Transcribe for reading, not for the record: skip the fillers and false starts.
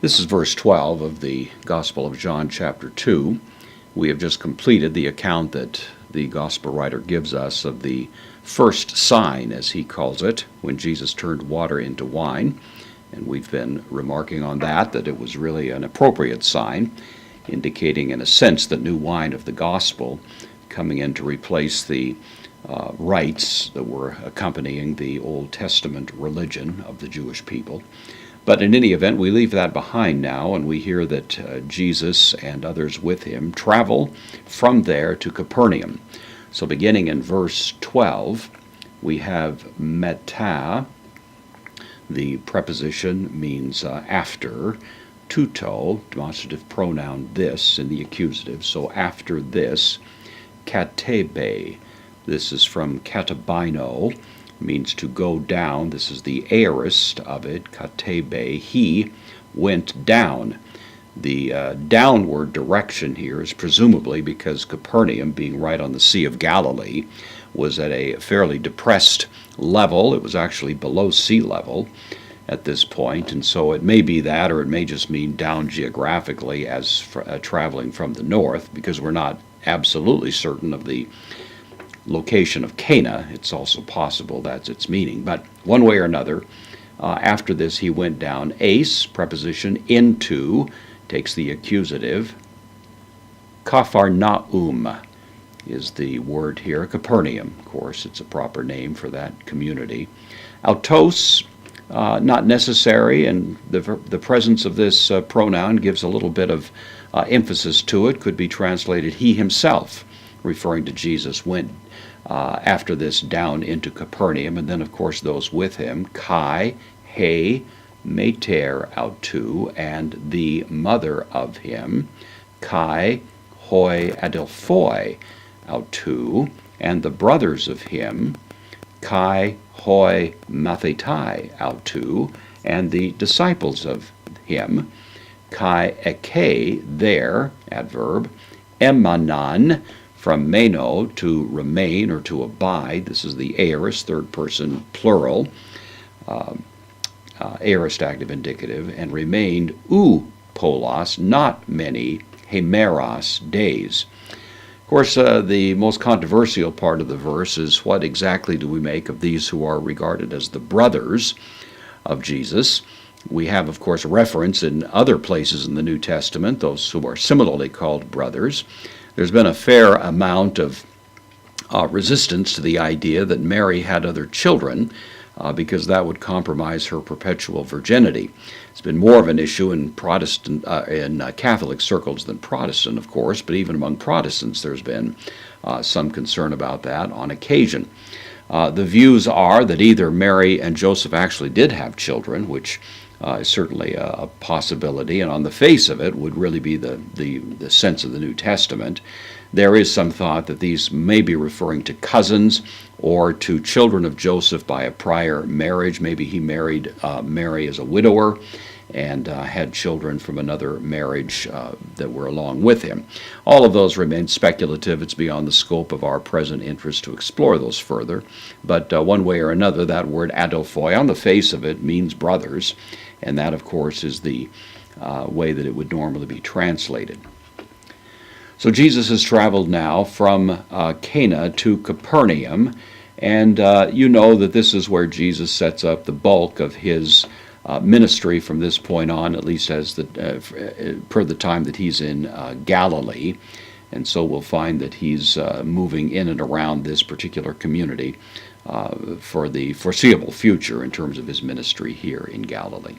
This is verse 12 of the Gospel of John, chapter 2. We have just completed the account that the Gospel writer gives us of the first sign, as he calls it, when Jesus turned water into wine. And we've been remarking on that it was really an appropriate sign, indicating in a sense the new wine of the Gospel coming in to replace the rites that were accompanying the Old Testament religion of the Jewish people. But in any event, we leave that behind now, and we hear that Jesus and others with him travel from there to Capernaum. So beginning in verse 12, we have meta. The preposition means after. Tuto, demonstrative pronoun this in the accusative. So after this, katebe. This is from katabino, means to go down. This is the aorist of it, katebe. He went down. The downward direction here is presumably because Capernaum, being right on the Sea of Galilee, was at a fairly depressed level. It was actually below sea level at this point, and so it may be that, or it may just mean down geographically as traveling from the north, because we're not absolutely certain of the location of Cana. It's also possible that's its meaning, but one way or another, after this he went down. Ace, preposition into, takes the accusative. Capharnaum is the word here. Capernaum, of course, it's a proper name for that community. Autos, not necessary, and the presence of this pronoun gives a little bit of emphasis to it. Could be translated he himself, referring to Jesus, went after this down into Capernaum, and then of course those with him, Kai, he, meter autou, and the mother of him, Kai, hoi adelphoi autou, and the brothers of him, Kai, hoi mathetai autou, and the disciples of him, Kai eke, there, adverb, emanan, from meno, to remain or to abide. This is the aorist, third person plural, aorist active indicative, and remained polos, not many, hemeros, days. Of course, the most controversial part of the verse is what exactly do we make of these who are regarded as the brothers of Jesus. We have, of course, reference in other places in the New Testament, those who are similarly called brothers. There's been a fair amount of resistance to the idea that Mary had other children because that would compromise her perpetual virginity. It's been more of an issue in Catholic circles than Protestant, of course, but even among Protestants there's been some concern about that on occasion. The views are that either Mary and Joseph actually did have children, which is certainly a possibility, and on the face of it would really be the sense of the New Testament. There is some thought that these may be referring to cousins or to children of Joseph by a prior marriage. Maybe he married Mary as a widower and had children from another marriage that were along with him. All of those remain speculative. It's beyond the scope of our present interest to explore those further. But one way or another, that word adelphoi, on the face of it, means brothers, and that, of course, is the way that it would normally be translated. So Jesus has traveled now from Cana to Capernaum, and you know that this is where Jesus sets up the bulk of his ministry from this point on, at least as per the time that he's in Galilee. And so we'll find that he's moving in and around this particular community for the foreseeable future in terms of his ministry here in Galilee.